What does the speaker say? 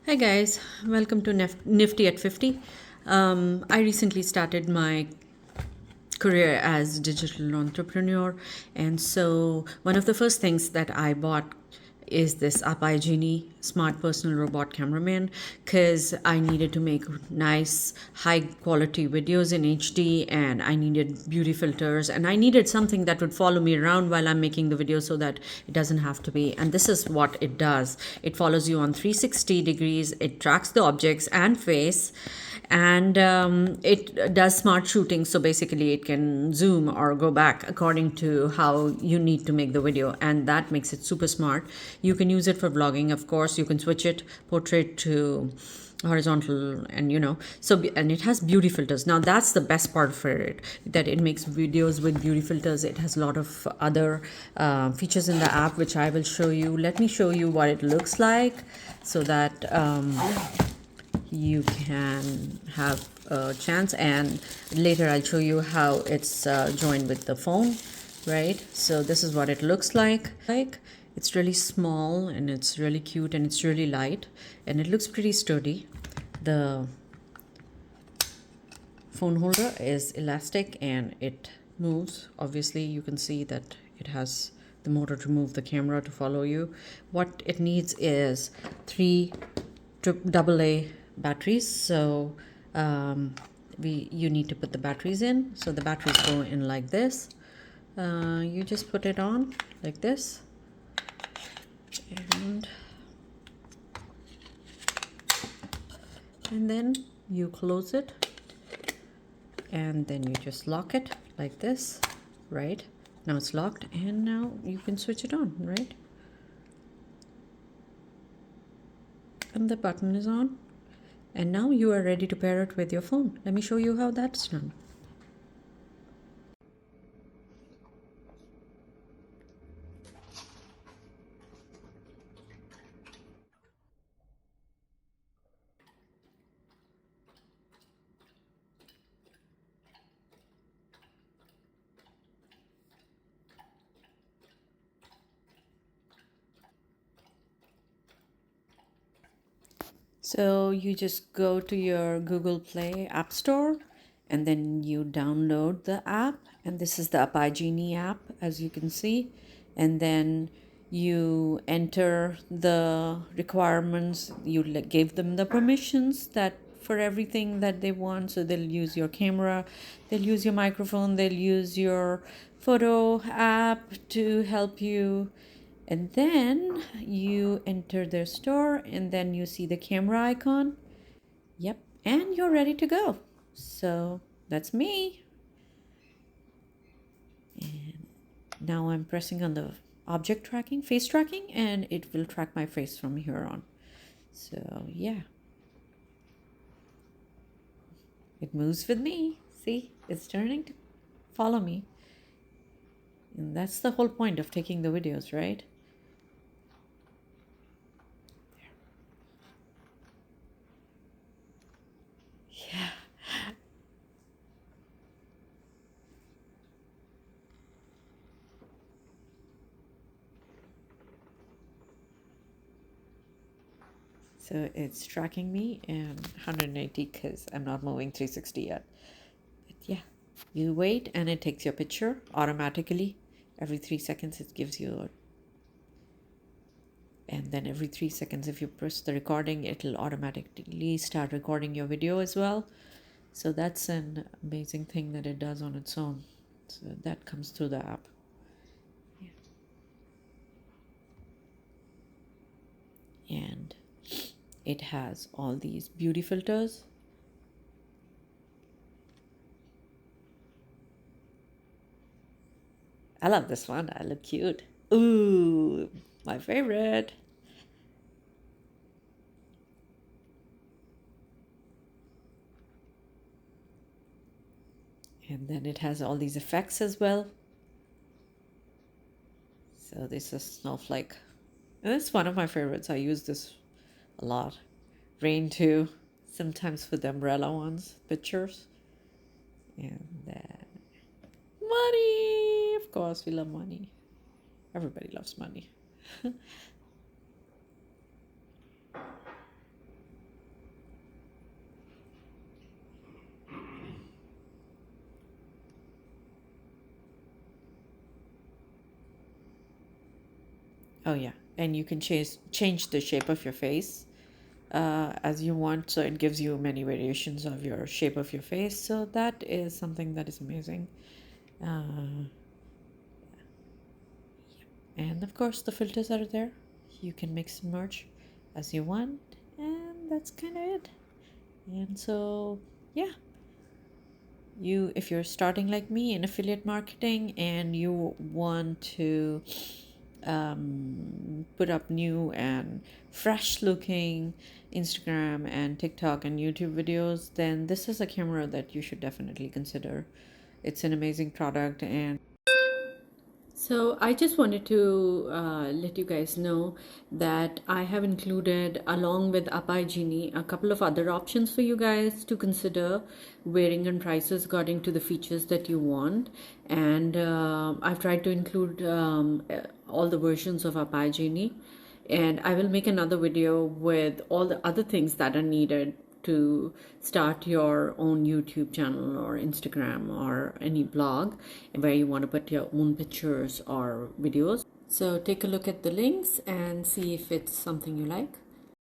Hi guys, welcome to Nifty at 50. I recently started my career as digital entrepreneur, and so one of the first things that I bought is this Apai Genie smart personal robot cameraman because I needed to make nice high quality videos in HD, and I needed beauty filters, and I needed something that would follow me around while I'm making the video so that it doesn't have to be. And this is what it does. It follows you on 360 degrees. It tracks the objects and face, and it does smart shooting, so basically it can zoom or go back according to how you need to make the video, and that makes it super smart. You can use it for vlogging, of course. You can switch it portrait to horizontal, and and it has beauty filters. Now that's the best part for it, that it makes videos with beauty filters. It has a lot of other features in the app, which I will show you. Let me show you what it looks like so that you can have a chance, and later I'll show you how it's joined with the phone, right? So this is what it looks like. It's really small, and it's really cute, and it's really light, and it looks pretty sturdy. The phone holder is elastic and it moves. Obviously you can see that it has the motor to move the camera to follow you. What it needs is three AA batteries. So you need to put the batteries in. So the batteries go in like this. You just put it on like this, and then you close it, and then you just lock it like this, right? Now it's locked, and now you can switch it on, right? And the button is on, and now you are ready to pair it with your phone. Let me show you how that's done. So you just go to your Google Play App Store, and then you download the app. And this is the Apai Genie app, as you can see. And then you enter the requirements. You give them the permissions that for everything that they want. So they'll use your camera, they'll use your microphone, they'll use your photo app to help you, and then you enter their store, and then you see the camera icon. Yep, and you're ready to go. So that's me. And now I'm pressing on the object tracking, face tracking, and it will track my face from here on. So yeah, it moves with me. See, it's turning to follow me. And that's the whole point of taking the videos, right? Yeah. So it's tracking me and 180 because I'm not moving 360 yet. But yeah, you wait and it takes your picture automatically. Every 3 seconds it gives you, and then every 3 seconds if you press the recording, it'll automatically start recording your video as well. So that's an amazing thing that it does on its own. So that comes through the app. Yeah. And it has all these beauty filters. I love this one. I look cute. Ooh, my favorite. And then it has all these effects as well. So this is snowflake. And it's one of my favorites. I use this a lot. Rain too. Sometimes for the umbrella ones, pictures. And then money. Of course, we love money. Everybody loves money. Oh yeah, and you can change the shape of your face as you want, so it gives you many variations of your shape of your face. So that is something that is amazing. And of course, the filters are there. You can mix and merge as you want, and that's kind of it. And so, yeah, if you're starting like me in affiliate marketing and you want to put up new and fresh looking Instagram and TikTok and YouTube videos, then this is a camera that you should definitely consider. It's an amazing product. And so I just wanted to let you guys know that I have included, along with Apai Genie, a couple of other options for you guys to consider varying in prices according to the features that you want. And I've tried to include all the versions of Apai Genie. And I will make another video with all the other things that are needed to start your own YouTube channel or Instagram or any blog where you want to put your own pictures or videos. So take a look at the links and see if it's something you like.